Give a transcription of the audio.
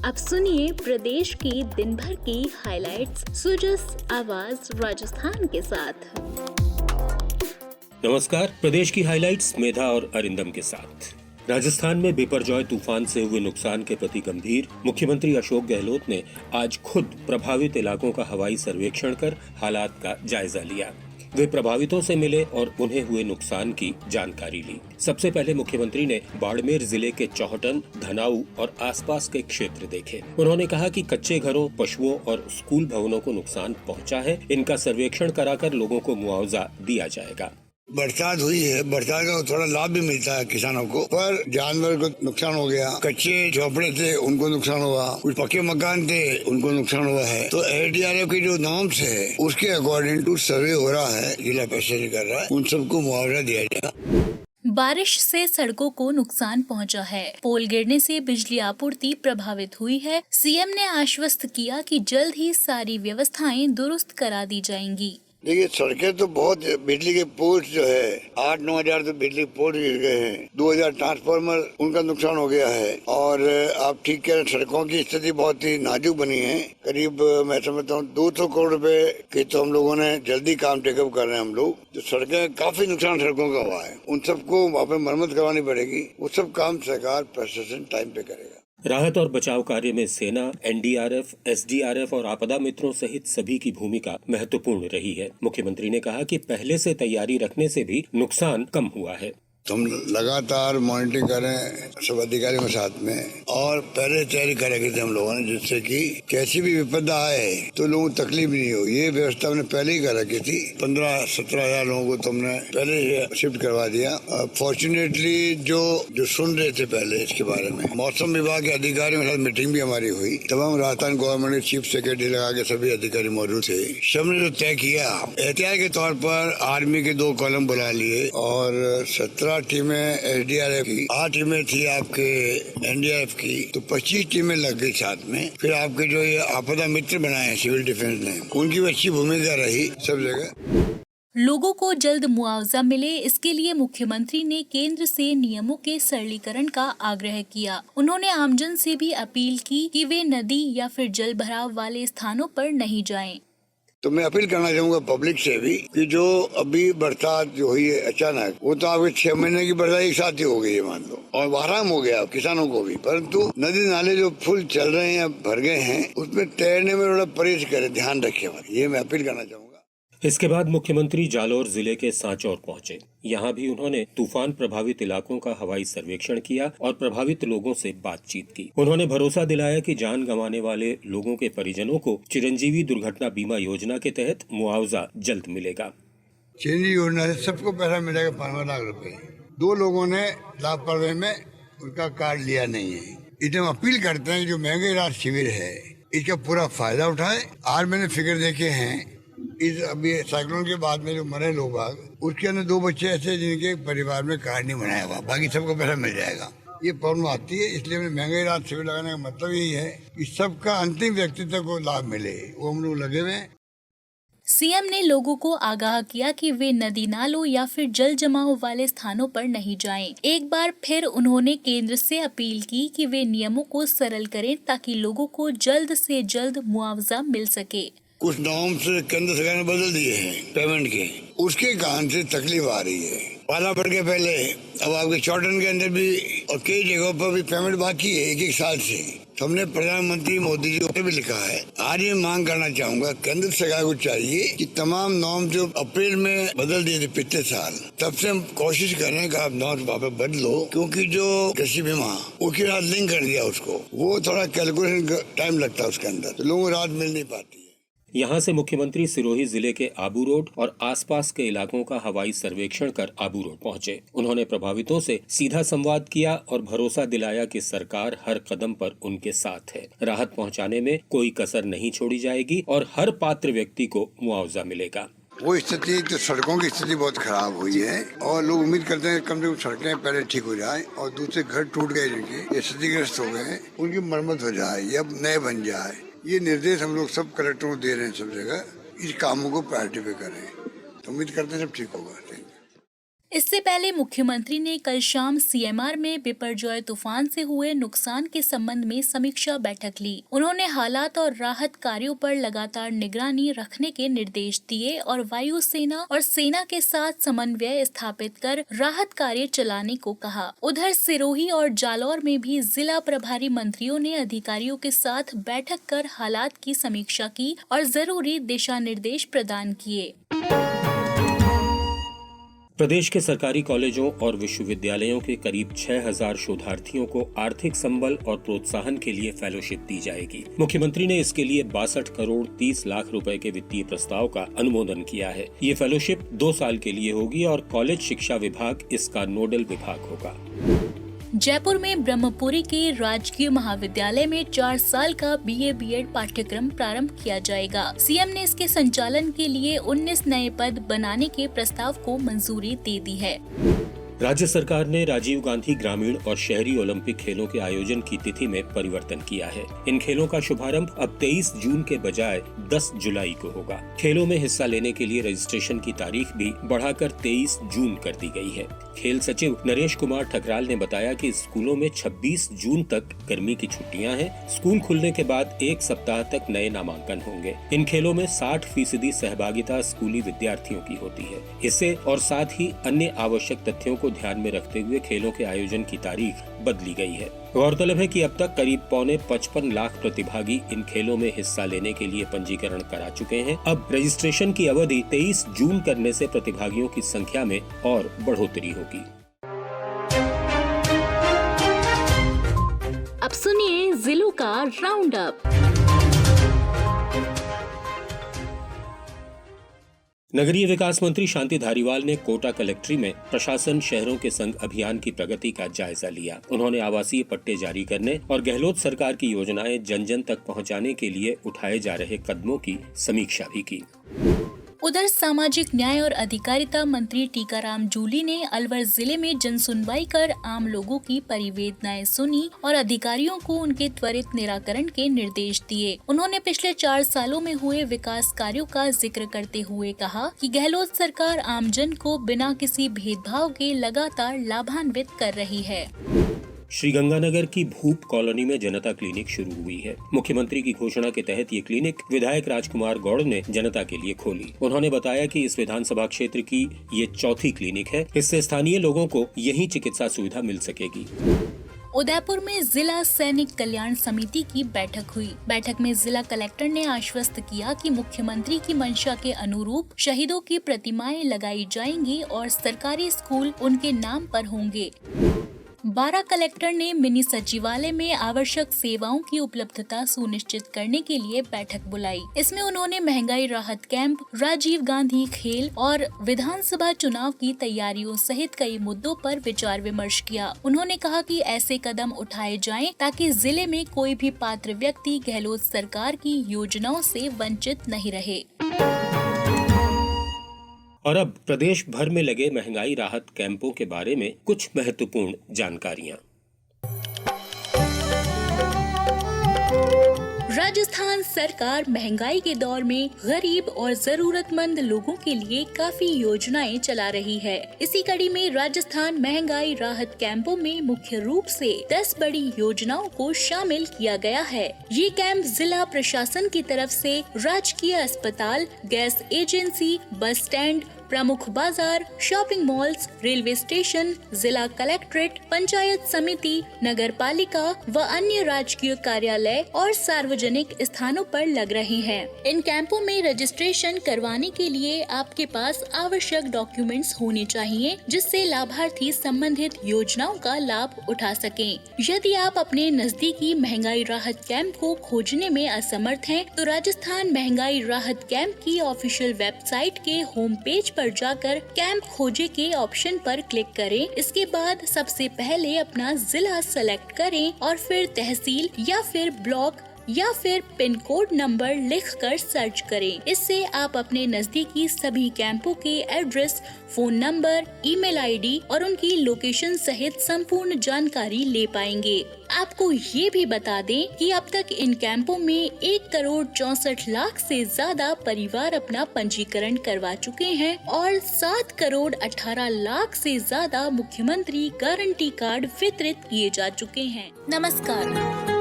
अब सुनिए प्रदेश की दिन भर की हाइलाइट्स सुजस आवाज राजस्थान के साथ। नमस्कार, प्रदेश की हाइलाइट्स मेधा और अरिंदम के साथ। राजस्थान में बिपरजॉय तूफान से हुए नुकसान के प्रति गंभीर मुख्यमंत्री अशोक गहलोत ने आज खुद प्रभावित इलाकों का हवाई सर्वेक्षण कर हालात का जायजा लिया। वे प्रभावितों से मिले और उन्हें हुए नुकसान की जानकारी ली। सबसे पहले मुख्यमंत्री ने बाड़मेर जिले के चौहटन, धनाऊ और आसपास के क्षेत्र देखे। उन्होंने कहा कि कच्चे घरों, पशुओं और स्कूल भवनों को नुकसान पहुंचा है। इनका सर्वेक्षण कराकर लोगों को मुआवजा दिया जाएगा। बरसात हुई है, बरसात का थोड़ा लाभ भी मिलता है किसानों को, पर जानवर को नुकसान हो गया। कच्चे झोपड़े थे उनको नुकसान हुआ, कुछ पक्के मकान थे उनको नुकसान हुआ है। तो एसडीआरएफ की जो नॉर्म्स है उसके अकॉर्डिंग टू सर्वे हो रहा है, जिला परिषद कर रहा है, उन सबको मुआवजा दिया जाएगा। बारिश से सड़कों को नुकसान पहुंचा है। पोल गिरने से बिजली आपूर्ति प्रभावित हुई है। सीएम ने आश्वस्त किया कि जल्द ही सारी व्यवस्थाएं दुरुस्त करा दी जाएंगी। देखिए, सड़कें तो बहुत, बिजली के पोल्स जो है 8-9 हजार तो बिजली पोल गिर गए हैं, 2000 ट्रांसफार्मर उनका नुकसान हो गया है। और आप ठीक कह रहे हैं, सड़कों की स्थिति बहुत ही नाजुक बनी है। करीब मैं समझता हूँ 200 करोड़ रुपए के तो हम लोगों ने जल्दी काम टेकअप कर रहे हैं। हम लोग जो सड़कें, काफी नुकसान सड़कों का हुआ है, उन सबको वहाँ पे मरम्मत करवानी पड़ेगी। वो सब काम सरकार प्रशासन टाइम पे करेगा। राहत और बचाव कार्य में सेना, एनडीआरएफ, एसडीआरएफ और आपदा मित्रों सहित सभी की भूमिका महत्वपूर्ण रही है। मुख्यमंत्री ने कहा कि पहले से तैयारी रखने से भी नुकसान कम हुआ है। हम लगातार मॉनिटरिंग कर रहे हैं सब अधिकारियों के साथ में, और पहले तैयारी कर रखी थी हम लोगों ने, जिससे कि कैसी भी विपदा आए तो लोगों को तकलीफ नहीं हो। ये व्यवस्था हमने पहले ही कर रखी थी। 15-17 हजार लोगों को तो हमने पहले ही शिफ्ट करवा दिया। फॉर्चुनेटली जो सुन रहे थे पहले इसके बारे में, मौसम विभाग के अधिकारियों के साथ मीटिंग भी हमारी हुई। तमाम राजस्थान गवर्नमेंट के चीफ सेक्रेटरी लगा के सभी अधिकारी मौजूद थे। सबने जो तय किया, एहतियात के तौर पर आर्मी के 2 कॉलम बुला लिए और 17 टीमें एसडीआरएफ की, 8 टीमें थी आपके एनडीआरएफ की, तो 25 टीमें लग गई साथ में। फिर आपके जो ये आपदा मित्र बनाए हैं सिविल डिफेंस ने, उनकी भी अच्छी भूमिका रही सब जगह। लोगों को जल्द मुआवजा मिले, इसके लिए मुख्यमंत्री ने केंद्र से नियमों के सरलीकरण का आग्रह किया। उन्होंने आमजन से भी अपील की कि वे नदी या फिर जल भराव वाले स्थानों पर नहीं जाएं। तो मैं अपील करना चाहूंगा पब्लिक से भी कि जो अभी बरसात जो हुई है अचानक, वो तो आपके 6 महीने की बरसात एक साथ ही हो गई है मान लो, और आराम हो गया किसानों को भी। परंतु नदी नाले जो फुल चल रहे हैं, भर गए हैं, उसमें तैरने में थोड़ा परहेज करें, ध्यान रखें। ये मैं अपील करना चाहूंगा। इसके बाद मुख्यमंत्री जालौर जिले के सांचौर पहुंचे। यहाँ भी उन्होंने तूफान प्रभावित इलाकों का हवाई सर्वेक्षण किया और प्रभावित लोगों से बातचीत की। उन्होंने भरोसा दिलाया कि जान गंवाने वाले लोगों के परिजनों को चिरंजीवी दुर्घटना बीमा योजना के तहत मुआवजा जल्द मिलेगा। चिरंजीवी योजना से सबको पैसा मिलेगा 5 लाख रुपए। 2 लोगों ने लापरवाही में उनका कार्ड लिया नहीं है। इसे हम अपील करते हैं जो महंगे इलाज शिविर है, इसका पूरा फायदा उठाए। आज मैंने फिगर देखे हैं, इस अभी साइक्लोन के बाद में जो मरे लोग, उसके अंदर 2 बच्चे ऐसे जिनके परिवार में कार्ड नहीं बनाया हुआ, बाकी सबको पैसा मिल जाएगा। ये प्रॉब्लम आती है, इसलिए हमने महंगे इलाज शिविर लगाने का मतलब यही है कि सबका अंतिम व्यक्तित्व को लाभ मिले, वो हम लोग लगे हुए हैं। सीएम ने लोगों को आगाह किया कि वे नदी नालों या फिर जल जमाव वाले स्थानों पर नहीं जाएं। एक बार फिर उन्होंने केंद्र से अपील की कि वे नियमों को सरल करें ताकि लोगों को जल्द से जल्द मुआवजा मिल सके। कुछ नॉर्म्स केंद्र सरकार ने बदल दिए हैं पेमेंट के, उसके कारण से तकलीफ आ रही है। पाला पड़ के पहले अब आपके चौटन के अंदर भी और कई जगहों पर भी पेमेंट बाकी है 1-1 साल से। तो हमने प्रधानमंत्री मोदी जी को भी लिखा है। आज ये मांग करना चाहूंगा, केंद्र सरकार को चाहिए कि तमाम नॉर्म जो अप्रैल में बदल दिए थे पिछले साल, तब से हम कोशिश कर रहे हैं कि आप नॉर्म वापस बदलो, क्योंकि जो कृषि बीमा उसके साथ लिंक कर दिया उसको, वो थोड़ा कैलकुलेशन टाइम लगता है उसके अंदर, तो लोगों को राहत मिल नहीं पाती है। यहाँ से मुख्यमंत्री सिरोही जिले के आबू रोड और आसपास के इलाकों का हवाई सर्वेक्षण कर आबू रोड पहुँचे। उन्होंने प्रभावितों से सीधा संवाद किया और भरोसा दिलाया कि सरकार हर कदम पर उनके साथ है। राहत पहुँचाने में कोई कसर नहीं छोड़ी जाएगी और हर पात्र व्यक्ति को मुआवजा मिलेगा। वो स्थिति, तो सड़कों की स्थिति बहुत खराब हुई है और लोग उम्मीद करते हैं कम से कम सड़कें पहले ठीक हो जाए और दूसरे घर टूट गए जिनके, ये क्षतिग्रस्त हो गए, उनकी मरम्मत हो जाए या नए बन जाए। ये निर्देश हम लोग सब कलेक्टरों को दे रहे हैं सब जगह, इस कामों को प्रायोरिटी पे करें, तो उम्मीद करते हैं सब ठीक होगा। इससे पहले मुख्यमंत्री ने कल शाम सीएमआर में बिपरजॉय तूफान से हुए नुकसान के संबंध में समीक्षा बैठक ली। उन्होंने हालात और राहत कार्यों पर लगातार निगरानी रखने के निर्देश दिए और वायुसेना और सेना के साथ समन्वय स्थापित कर राहत कार्य चलाने को कहा। उधर सिरोही और जालौर में भी जिला प्रभारी मंत्रियों ने अधिकारियों के साथ बैठक कर हालात की समीक्षा की और जरूरी दिशा निर्देश प्रदान किए। प्रदेश के सरकारी कॉलेजों और विश्वविद्यालयों के करीब 6000 शोधार्थियों को आर्थिक संबल और प्रोत्साहन के लिए फेलोशिप दी जाएगी। मुख्यमंत्री ने इसके लिए 62 करोड़ 30 लाख रुपए के वित्तीय प्रस्ताव का अनुमोदन किया है। ये फेलोशिप 2 साल के लिए होगी और कॉलेज शिक्षा विभाग इसका नोडल विभाग होगा। जयपुर में ब्रह्मपुरी के राजकीय महाविद्यालय में 4 साल का बीए बीएड पाठ्यक्रम प्रारंभ किया जाएगा। सीएम ने इसके संचालन के लिए 19 नए पद बनाने के प्रस्ताव को मंजूरी दे दी है। राज्य सरकार ने राजीव गांधी ग्रामीण और शहरी ओलंपिक खेलों के आयोजन की तिथि में परिवर्तन किया है। इन खेलों का शुभारंभ अब 23 जून के बजाय 10 जुलाई को होगा। खेलों में हिस्सा लेने के लिए रजिस्ट्रेशन की तारीख भी बढ़ाकर 23 जून कर दी गई है। खेल सचिव नरेश कुमार ठकराल ने बताया कि स्कूलों में 26 जून तक गर्मी की छुट्टियां हैं। स्कूल खुलने के बाद 1 सप्ताह तक नए नामांकन होंगे। इन खेलों में 60% सहभागिता स्कूली विद्यार्थियों की होती है। इससे और साथ ही अन्य आवश्यक तथ्यों को ध्यान में रखते हुए खेलों के आयोजन की तारीख बदली गई है। गौरतलब है कि अब तक करीब 55 लाख प्रतिभागी इन खेलों में हिस्सा लेने के लिए पंजीकरण करा चुके हैं। अब रजिस्ट्रेशन की अवधि 23 जून करने से प्रतिभागियों की संख्या में और बढ़ोतरी होगी। अब सुनिए जिलों का राउंड अप। नगरीय विकास मंत्री शांति धारीवाल ने कोटा कलेक्ट्री में प्रशासन शहरों के संग अभियान की प्रगति का जायजा लिया। उन्होंने आवासीय पट्टे जारी करने और गहलोत सरकार की योजनाएं जन जन तक पहुंचाने के लिए उठाए जा रहे कदमों की समीक्षा भी की। उधर सामाजिक न्याय और अधिकारिता मंत्री टीकाराम जूली ने अलवर जिले में जन सुनवाई कर आम लोगों की परिवेदनाएं सुनी और अधिकारियों को उनके त्वरित निराकरण के निर्देश दिए। उन्होंने पिछले 4 सालों में हुए विकास कार्यों का जिक्र करते हुए कहा कि गहलोत सरकार आमजन को बिना किसी भेदभाव के लगातार लाभान्वित कर रही है। श्रीगंगानगर की भूप कॉलोनी में जनता क्लिनिक शुरू हुई है। मुख्यमंत्री की घोषणा के तहत ये क्लिनिक विधायक राजकुमार गौड़ ने जनता के लिए खोली। उन्होंने बताया कि इस विधानसभा क्षेत्र की ये चौथी क्लिनिक है। इससे स्थानीय लोगों को यहीं चिकित्सा सुविधा मिल सकेगी। उदयपुर में जिला सैनिक कल्याण समिति की बैठक हुई। बैठक में जिला कलेक्टर ने आश्वस्त किया कि मुख्यमंत्री की मंशा के अनुरूप शहीदों की प्रतिमाएं लगाई जाएंगी और सरकारी स्कूल उनके नाम पर होंगे। 12 कलेक्टर ने मिनी सचिवालय में आवश्यक सेवाओं की उपलब्धता सुनिश्चित करने के लिए बैठक बुलाई। इसमें उन्होंने महंगाई राहत कैंप, राजीव गांधी खेल और विधानसभा चुनाव की तैयारियों सहित कई मुद्दों पर विचार विमर्श किया। उन्होंने कहा कि ऐसे कदम उठाए जाएं ताकि जिले में कोई भी पात्र व्यक्ति गहलोत सरकार की योजनाओं से वंचित नहीं रहे। और अब प्रदेश भर में लगे महंगाई राहत कैंपों के बारे में कुछ महत्वपूर्ण जानकारियां। राजस्थान सरकार महंगाई के दौर में गरीब और जरूरतमंद लोगों के लिए काफी योजनाएं चला रही है। इसी कड़ी में राजस्थान महंगाई राहत कैंपों में मुख्य रूप से 10 बड़ी योजनाओं को शामिल किया गया है। ये कैंप जिला प्रशासन की तरफ से राजकीय अस्पताल, गैस एजेंसी, बस स्टैंड, प्रमुख बाजार, शॉपिंग मॉल्स, रेलवे स्टेशन, जिला कलेक्ट्रेट, पंचायत समिति, नगर पालिका व अन्य राजकीय कार्यालय और सार्वजनिक स्थानों पर लग रहे हैं। इन कैंपों में रजिस्ट्रेशन करवाने के लिए आपके पास आवश्यक डॉक्यूमेंट्स होने चाहिए, जिससे लाभार्थी संबंधित योजनाओं का लाभ उठा सकें। यदि आप अपने नजदीकी महंगाई राहत कैंप को खोजने में असमर्थ हैं, तो राजस्थान महंगाई राहत कैंप की ऑफिशियल वेबसाइट के होम पेज पर जाकर कैंप खोजे के ऑप्शन पर क्लिक करें। इसके बाद सबसे पहले अपना जिला सेलेक्ट करें और फिर तहसील या फिर ब्लॉक या फिर पिन कोड नंबर लिखकर सर्च करें। इससे आप अपने नजदीकी सभी कैंपों के address, phone number, email ID और उनकी लोकेशन सहित संपूर्ण जानकारी ले पाएंगे। आपको ये भी बता दें कि अब तक इन कैंपों में 1,64,00,000 से ज्यादा परिवार अपना पंजीकरण करवा चुके हैं और 7,18,00,000 से ज्यादा मुख्यमंत्री गारंटी कार्ड वितरित किए जा चुके हैं। नमस्कार।